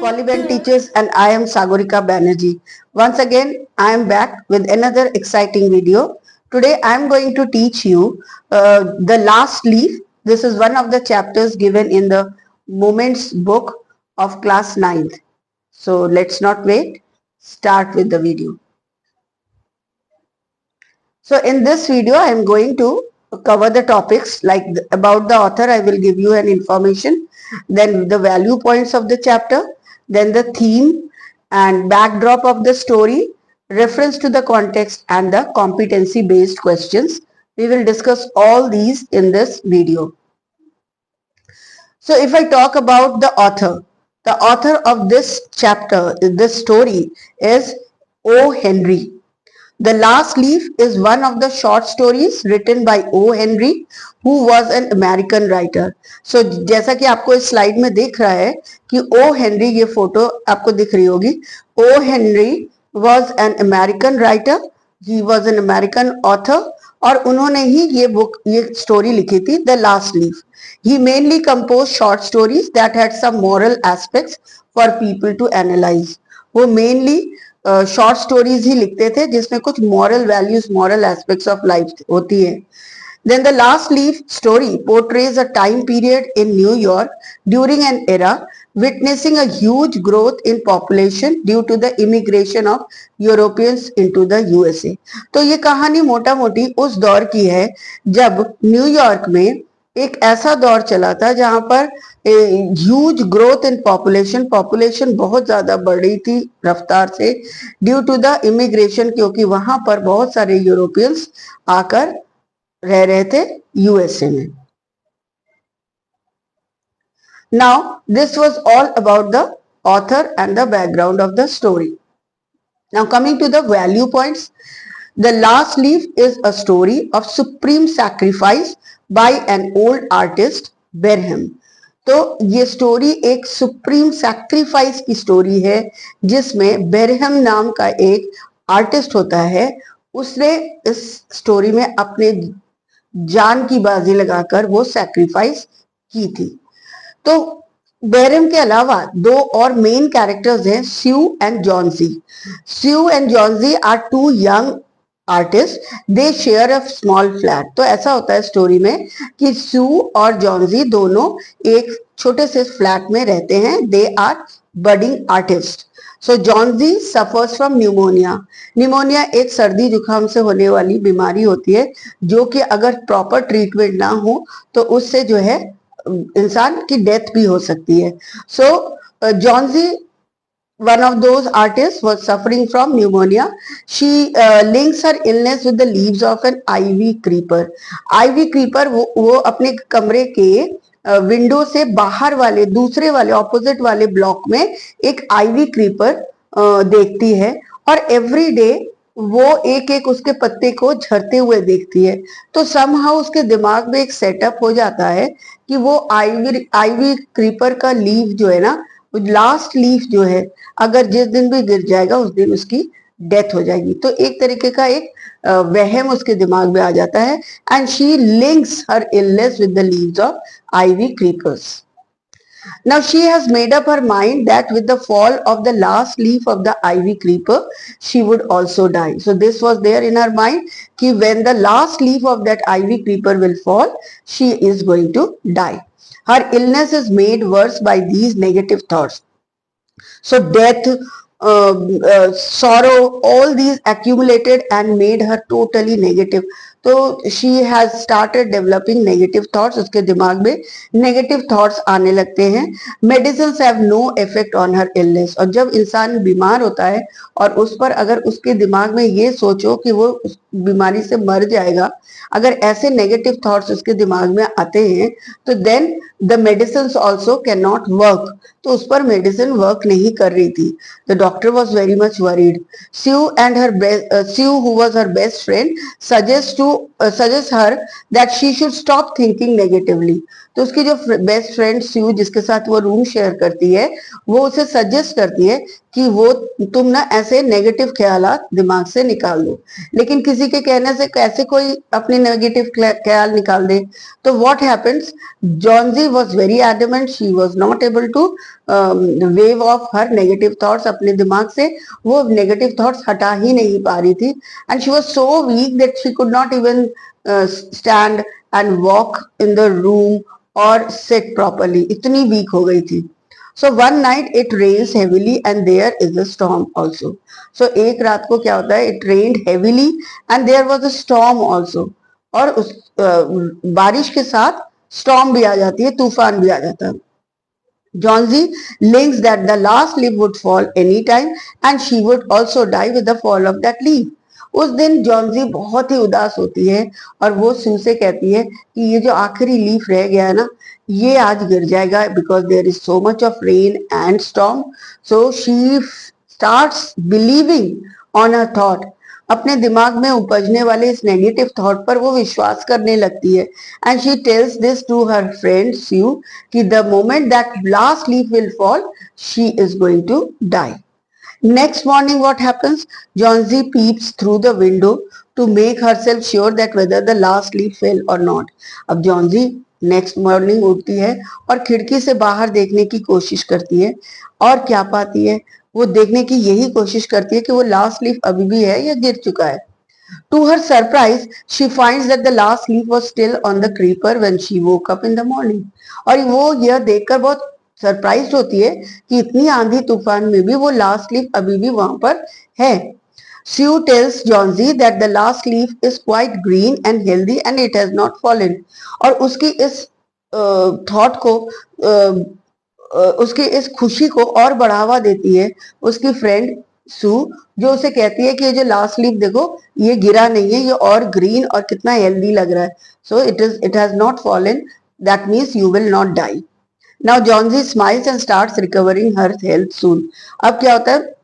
Polyban Teachers, and I am Sagorika Banerjee. Once again, I am back with another exciting video. Today I am going to teach you the last leaf. This is one of the chapters given in the Moments book of class 9th. So let's not wait. Start with the video. So in this video, I am going to cover the topics like about the author. I will give you an information, then the value points of the chapter, then the theme and backdrop of the story, reference to the context and the competency based questions. We will discuss all these in this video. So if I talk about the author of this chapter, this story is O. Henry. The Last Leaf is one of the short stories written by O. Henry, who was an American writer. So जैसा कि आपको इस slide में दिख रहा है कि O. Henry, ये फोटो आपको दिख रही होगी. O. Henry was an American writer. He was an American author. और उन्होंने ही ये स्टोरी लिखी थी, The Last Leaf. He mainly composed short stories that had some moral aspects for people to analyze. वो mainly शॉर्ट स्टोरीज ही लिखते थे जिसमें कुछ moral values, moral aspects of life होती है. Then the Last Leaf story portrays a time period in New York during an era witnessing a huge growth in population due to the immigration of Europeans into the USA. तो ये कहानी मोटा मोटी उस दौर की है जब न्यूयॉर्क में एक ऐसा दौर चला था जहां पर ह्यूज ग्रोथ इन पॉपुलेशन बहुत ज्यादा बढ़ रही थी रफ्तार से ड्यू टू द इमिग्रेशन, क्योंकि वहां पर बहुत सारे यूरोपियंस आकर रह रहे थे यूएसए में. Now this was all about the author and the background of the story. Now coming to the value points. The Last Leaf is a story of supreme sacrifice by an old artist, Benham. तो ये story एक supreme sacrifice की story है जिसमें बेरहम नाम का एक आर्टिस्ट होता है. उसने इस स्टोरी में अपने जान की बाजी लगाकर वो सैक्रिफाइस की थी. तो बेरहम के अलावा दो और मेन कैरेक्टर्स हैं, Sue and Johnsy. Sue and Johnsy are two young artist. They share a small flat. तो ऐसा होता है स्टोरी में कि स्यू और जॉन्सी दोनों एक छोटे से फ्लैट में रहते हैं. They are budding artist. So Johnsy suffers from pneumonia. Pneumonia एक सर्दी जुकाम से होने वाली बीमारी होती है जो कि अगर प्रॉपर ट्रीटमेंट ना हो तो उससे जो है इंसान की डेथ भी हो सकती है. सो Johnsy, one of those artists, was suffering from pneumonia. She links her illness with the leaves of an ivy creeper. Ivy creeper वो अपने कमरे के विंडो से बाहर वाले दूसरे वाले ऑपोजिट वाले ब्लॉक में एक आईवी क्रीपर देखती है और एवरी डे वो एक एक उसके पत्ते को झड़ते हुए देखती है. तो समहाउ उसके दिमाग में एक सेटअप हो जाता है कि वो आईवी क्रीपर का लीफ जो है ना, लास्ट लीफ जो है, अगर जिस दिन भी गिर जाएगा उस दिन उसकी डेथ हो जाएगी. तो एक तरीके का एक वहम उसके दिमाग में आ जाता है. And she links her illness with the leaves of ivy creepers. Now she has made up her mind that with the fall of the last leaf of the ivy creeper, she would also die. So this was there in her mind कि when the last leaf of that ivy creeper will fall, she is going to die. Her illness is made worse by these negative thoughts. So death, sorrow, all these accumulated and made her totally negative. तो she has started developing negative thoughts. उसके दिमाग में negative thoughts आने लगते हैं. Medicines have no effect on her illness. और जब इंसान बीमार होता है और उस पर अगर उसके दिमाग में ये सोचो कि वो उस बीमारी से मर जाएगा, अगर ऐसे नेगेटिव थॉट्स उसके दिमाग में आते हैं तो then the medicine also can not work. तो उस पर मेडिसिन वर्क नहीं कर रही थी. The doctor was very much worried. Sue and her Sue who was her best friend suggest her that she should stop thinking negatively. तो उसकी जो बेस्ट फ्रेंड स्यू जिसके साथ वो रूम शेयर करती है वो उसे सजेस्ट करती है कि वो तुम ना ऐसे नेगेटिव ख्यालात दिमाग से निकाल दो। लेकिन किसी के कहने से कैसे कोई अपने नेगेटिव ख्याल निकाल दे? तो what happens, Johnsy was very adamant, she was not able to wave off her negative thoughts अपने दिमाग से। वो नेगेटिव थॉट्स हटा ही नहीं पा रही थी, and she was so weak that she could not even stand and walk in the room और सिट प्रॉपर्ली, इतनी वीक हो गई थी। So one night it rains heavily and there is a storm also. So एक रात को क्या होता है, it rained heavily and there was a storm also. और उस बारिश के साथ storm भी आ जाती है, तूफान भी आ जाता है। Johnsy links that the last leaf would fall anytime and she would also die with the fall of that leaf. उस दिन जॉन्जी बहुत ही उदास होती है और वो सू से कहती है कि ये जो आखिरी लीफ रह गया है ना, ये आज गिर जाएगा, because there is so much of rain and storm. So she starts believing on a thought, अपने दिमाग में उपजने वाले इस नेगेटिव थॉट पर वो विश्वास करने लगती है। And she tells this to her friend Sue कि the moment that last leaf will fall she is going to die. Next morning, what happens? Johnsy peeps through the window to make herself sure that whether the last leaf fell or not. अब Johnsy next morning उठती है और खिड़की से बाहर देखने की कोशिश करती है, और क्या पाती है? वो देखने की यही कोशिश करती है कि वो लास्ट लीफ अभी भी है या गिर चुका है। To her surprise, she finds that the last leaf was still on the creeper when she woke up in the morning. और वो यह देखकर बहुत सरप्राइज होती है कि इतनी आंधी तूफान में भी वो लास्ट लीफ अभी भी वहां पर है। Sue tells Johnsy that the last leaf is quite green and healthy and it has not fallen. और उसकी इस थॉट को उसकी इस खुशी को और बढ़ावा देती है उसकी फ्रेंड सू, जो उसे कहती है कि ये जो लास्ट लीफ देखो, ये गिरा नहीं है, ये और ग्रीन और कितना हेल्दी लग रहा है। So it has not fallen, that means you will not die. Now Johnsy smiles and starts recovering her health soon. अब क्या होता है,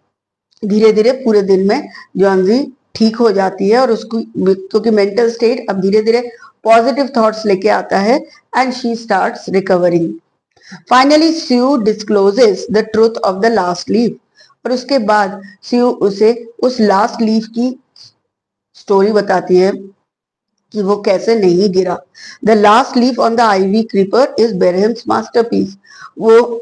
धीरे धीरे पूरे दिन में जॉन्जी ठीक हो जाती है और उसको, क्योंकि मेंटल स्टेट अब धीरे धीरे पॉजिटिव थॉट्स लेके आता है, and she starts recovering. Finally Sue discloses the truth of the last leaf. और उसके बाद स्यू उसे उस लास्ट लीफ की स्टोरी बताती है कि वो कैसे नहीं गिरा। The last leaf on the ivy creeper is Behrman's masterpiece. वो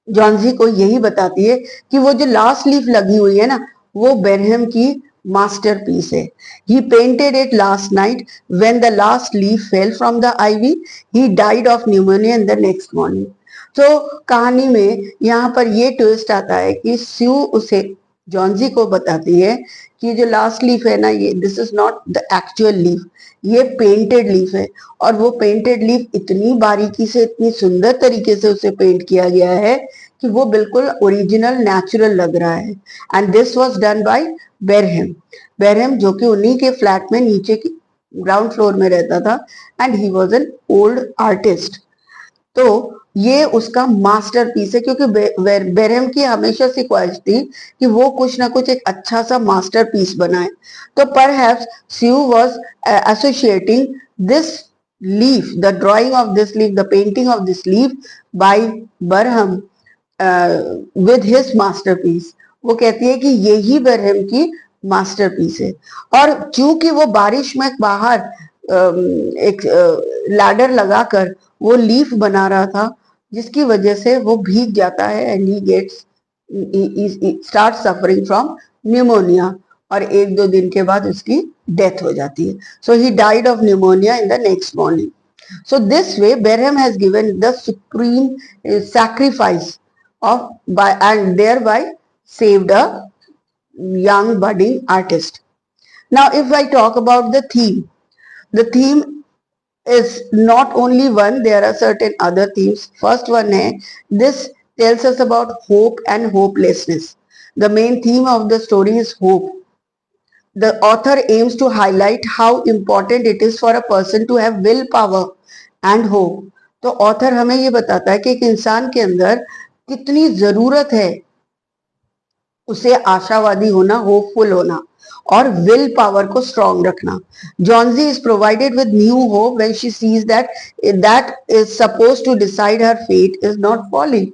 जॉन्जी को यही बताती है कि वो जो लास्ट लीफ लगी हुई है ना, वो बेरहेम की masterpiece है। He painted it last night when the last leaf fell from the ivy. He died of pneumonia in the next morning. तो कहानी में यहाँ पर ये ट्विस्ट आता है कि स्यू उसे जॉन्जी को बताती है कि जो लास्ट लीफ है ना, ये this is not the actual leaf, ये पेंटेड लीफ है। और वो पेंटेड लीफ इतनी बारीकी से, इतनी सुंदर तरीके से उसे पेंट किया गया है कि वो बिल्कुल ओरिजिनल नेचुरल लग रहा है। And this was done by Behrman. Behrman जो कि उन्हीं के फ्लैट में नीचे की ग्राउंड फ्लोर में रहता था, and he was an old artist. तो ये उसका मास्टरपीस है, क्योंकि बेरहेम की हमेशा से ख्वाहिश थी कि वो कुछ ना कुछ एक अच्छा सा मास्टरपीस बनाए। तो perhaps Sue was associating this leaf, the drawing of this leaf, the painting of this leaf by Behrman with his masterpiece. वो कहती है कि यही बेरहेम की मास्टरपीस है। और चूंकि वो बारिश में बाहर एक लैडर लगाकर वो लीफ बना रहा था, जिसकी वजह से वो भीग जाता है, and he gets start suffering from pneumonia. और एक दो दिन के बाद उसकी डेथ हो जाती है। So he died of pneumonia in the next morning. So this way, Barham has given the supreme sacrifice of by and thereby saved a young budding artist. Now, if I talk about the theme is not only one. There are certain other themes. First one है, this tells us about hope and hopelessness. The main theme of the story is hope. The author aims to highlight how important it is for a person to have willpower and hope. तो author हमें ये बताता है कि एक इंसान के अंदर कितनी जरूरत है उसे आशावादी होना, होपफुल होना, और विल पावर को स्ट्रॉन्ग रखना। Johnsy is provided with new hope when she sees that that is suppose to decide her fate is not falling.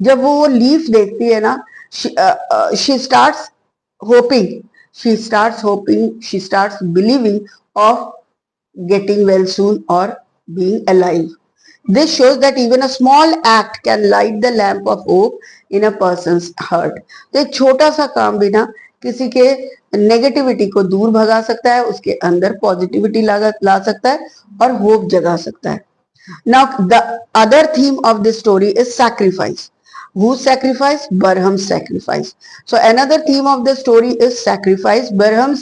जब वो लीफ देखती है ना, she starts hoping, she starts believing of getting well soon or being alive. This shows that even a small act can light the lamp of hope in a person's heart. तो एक छोटा सा काम भी ना किसी के नेगेटिविटी को दूर भगा सकता है, उसके अंदर पॉजिटिविटी ला सकता है और होप जगा सकता है. Now, the other theme of this story is sacrifice. Whose sacrifice? Barham's sacrifice. So another theme of the story is sacrifice. Barham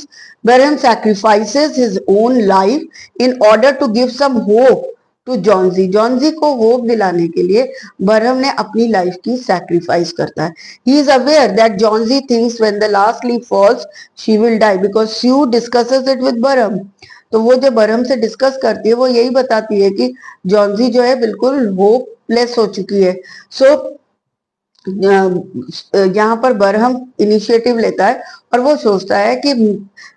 sacrifices his own life in order to give some hope to Johnsy. Johnsy को hope दिलाने के लिए बरहम ने अपनी life की sacrifice करता है. He is aware that Johnsy thinks when the last leaf falls, she will die because Sue discusses it with Barham. तो वो जब बरहम से डिस्कस करती है वो यही बताती है कि जॉन्जी जो है बिल्कुल होपलेस हो चुकी है. सो यहाँ पर बरहम इनिशिएटिव लेता है और वो सोचता है कि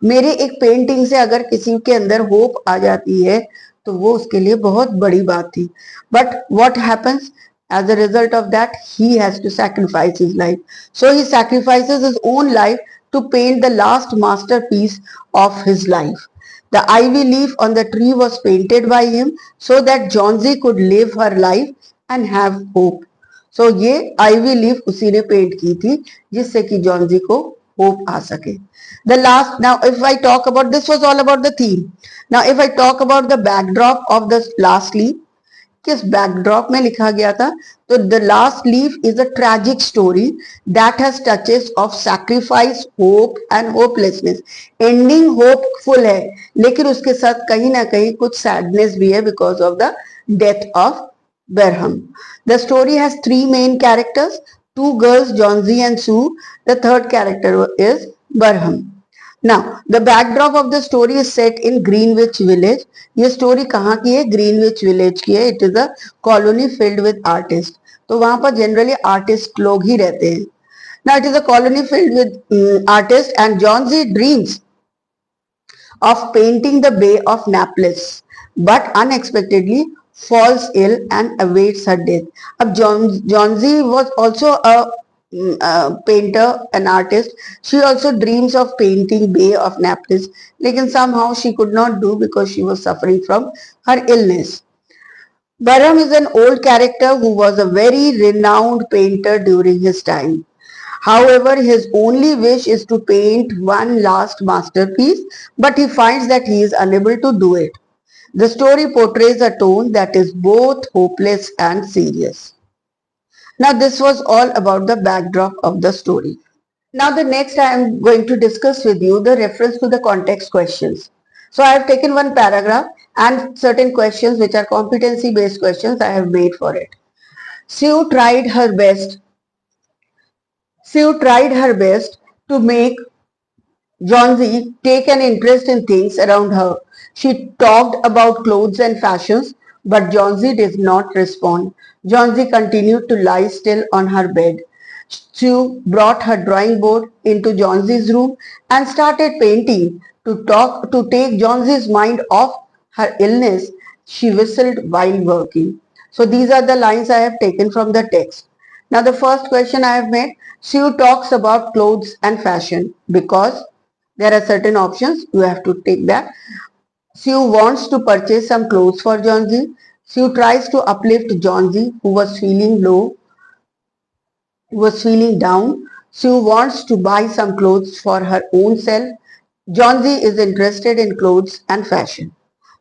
मेरे एक पेंटिंग से अगर किसी के अंदर होप आ जाती है तो वो उसके लिए बहुत बड़ी बात थी. But what happens as a result of that, he has to sacrifice his life. So he sacrifices his own life to paint the last masterpiece of his life. The ivy leaf on the tree was painted by him so that Johnsy could live her life and have hope. So ये ivy leaf उसी ने paint की थी जिससे कि जॉन्जी को hope आ सके. The last, now if I talk about, this was all about the theme. Now if I talk about the backdrop of the last leaf, किस बैकड्रॉप में लिखा गया था, तो the last leaf is a tragic story that has touches of sacrifice, hope and hopelessness. Ending hopeful है लेकिन उसके साथ कहीं ना कहीं कुछ सैडनेस भी है because of the death of Barham. The story has three main characters, two girls, Johnsy and Sue. The third character is Barham. Now, the backdrop of the story is set in Greenwich Village. ये story कहाँ की है? Greenwich village की है. It is a colony filled with artist. तो वहां पर generally artist लोग ही रहते हैं. Now it is a colony filled with artists, and Johnsy dreams of painting the Bay of Naples, but unexpectedly falls ill and awaits her death. अब Johnsy was also a painter, an artist. She also dreams of painting Bay of Naples, लेकिन somehow she could not do because she was suffering from her illness. Barham is an old character who was a very renowned painter during his time. However, his only wish is to paint one last masterpiece, but he finds that he is unable to do it. The story portrays a tone that is both hopeless and serious. Now, this was all about the backdrop of the story. Now, the next I am going to discuss with you the reference to the context questions. So, I have taken one paragraph and certain questions which are competency based questions I have made for it. Sue tried her best to make Johnsy take an interest in things around her. She talked about clothes and fashions, but Johnsy did not respond. Johnsy continued to lie still on her bed. Sue brought her drawing board into Johnsy's room and started painting. To take Johnsy's mind off her illness, she whistled while working. So these are the lines I have taken from the text. Now the first question I have made, Sue talks about clothes and fashion because there are certain options. You have to take that. Sue wants to purchase some clothes for Johnsy. Sue tries to uplift Johnsy, who was feeling down. Sue wants to buy some clothes for her own self. Johnsy is interested in clothes and fashion.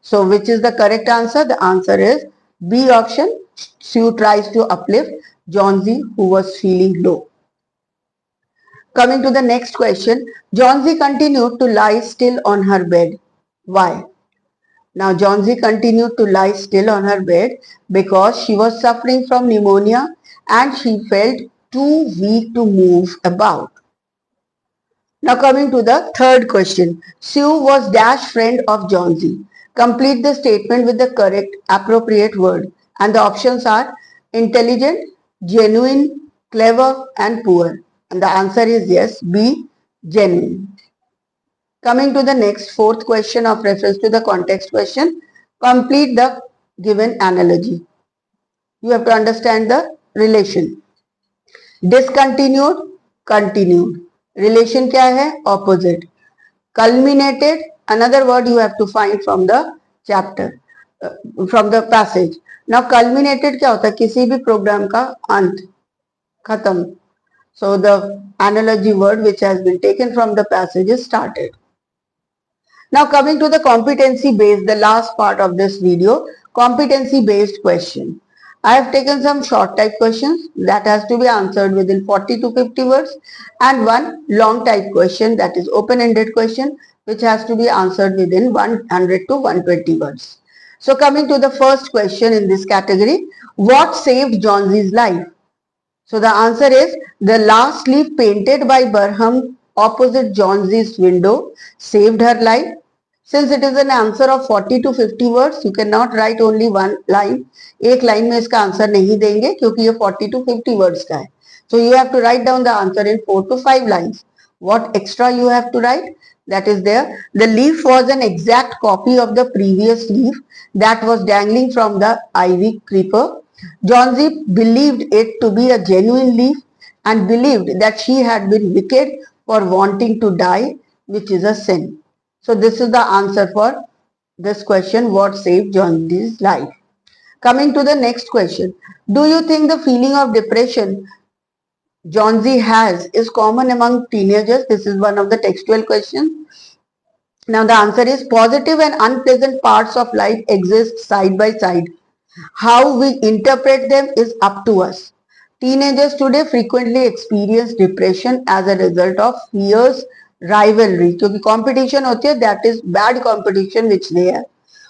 So which is the correct answer? The answer is B option. Sue tries to uplift Johnsy, who was feeling low. Coming to the next question, Johnsy continued to lie still on her bed. Why? Now Johnsy continued to lie still on her bed because she was suffering from pneumonia and she felt too weak to move about. Now coming to the third question, Sue was dash friend of Johnsy. Complete the statement with the correct appropriate word, and the options are intelligent, genuine, clever and poor. And the answer is yes, B, genuine. Coming to the next fourth question of reference to the context question, complete the given analogy. You have to understand the relation. Discontinued, continued. Relation क्या है? Opposite. Culminated, another word you have to find from the chapter, from the passage. Now culminated क्या होता है? किसी भी programme का अंत, खत्म. So the analogy word which has been taken from the passage is started. Now coming to the competency based, the last part of this video, competency based question. I have taken some short type questions that has to be answered within 40 to 50 words and one long type question, that is open-ended question, which has to be answered within 100 to 120 words. So coming to the first question in this category, what saved Johnson's life? So the answer is the last leaf painted by Barham opposite Johnson's window saved her life. Since it is an answer of 40 to 50 words, you cannot write only one line. एक line में इसका answer नहीं देंगे क्योंकि ये 40 to 50 words का है. So you have to write down the answer in 4 to 5 lines. What extra you have to write? That is there. The leaf was an exact copy of the previous leaf that was dangling from the ivy creeper. Johnsy believed it to be a genuine leaf and believed that she had been wicked for wanting to die, which is a sin. So this is the answer for this question, what saved Johnson's life. Coming to the next question. Do you think the feeling of depression Johnsy has is common among teenagers? This is one of the textual questions. Now the answer is positive and unpleasant parts of life exist side by side. How we interpret them is up to us. Teenagers today frequently experience depression as a result of fierce rivalry. क्योंकि competition होती है, that is bad competition which they have.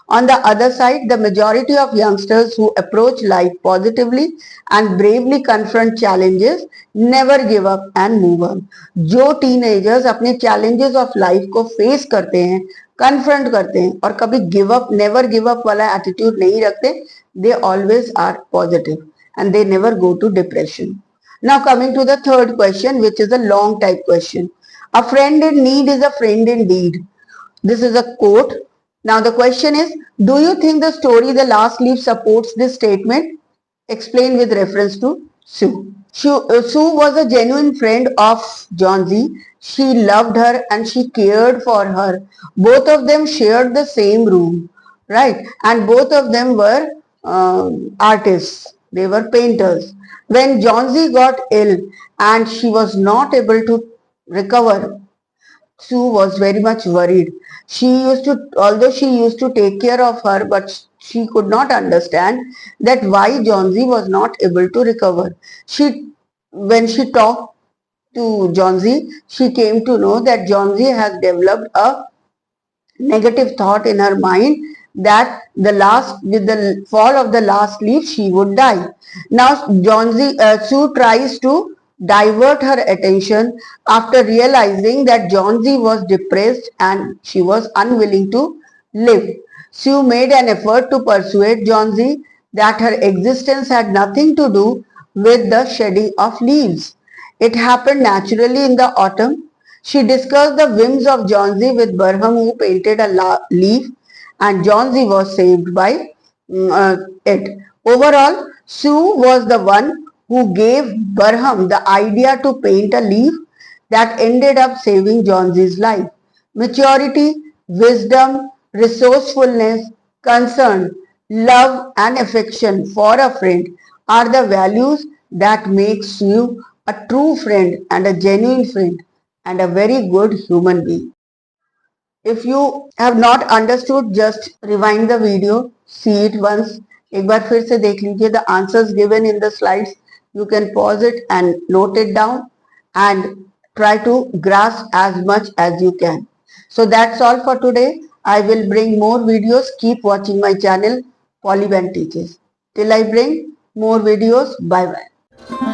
On the other side, the majority of youngsters who approach life positively and bravely confront challenges never give up and move on. जो teenagers अपने challenges of life को face करते हैं, confront करते हैं और कभी give up, never give up वाला attitude नहीं रखते, they always are positive and they never go to depression. Now coming to the third question, which is a long type question. A friend in need is a friend indeed. This is a quote. Now the question is, do you think the story The Last Leaf supports this statement? Explain with reference to Sue. Sue was a genuine friend of Johnsy. She loved her and she cared for her. Both of them shared the same room, right? And both of them were artists. They were painters. When Johnsy got ill and she was not able to recover, Sue was very much worried. Although she used to take care of her, but she could not understand that why Johnsy was not able to recover. When she talked to Johnsy, she came to know that Johnsy has developed a negative thought in her mind that with the fall of the last leaf, she would die. Now, Sue tries to divert her attention after realizing that Johnsy was depressed and she was unwilling to live. Sue made an effort to persuade Johnsy that her existence had nothing to do with the shedding of leaves. It happened naturally in the autumn. She discussed the whims of Johnsy with Barham, who painted a leaf, and Johnsy was saved by it. Overall, Sue was the one who gave Barham the idea to paint a leaf that ended up saving Johnsy's life. Maturity, wisdom, resourcefulness, concern, love and affection for a friend are the values that make Sue a true friend and a genuine friend and a very good human being. If you have not understood, just rewind the video, see it once. एक बार फिर से देख लीजिए. The answers given in the slides, you can pause it and note it down and try to grasp as much as you can. So that's all for today. I will bring more videos. Keep watching my channel, Polyban Teaches. Till I bring more videos, bye bye.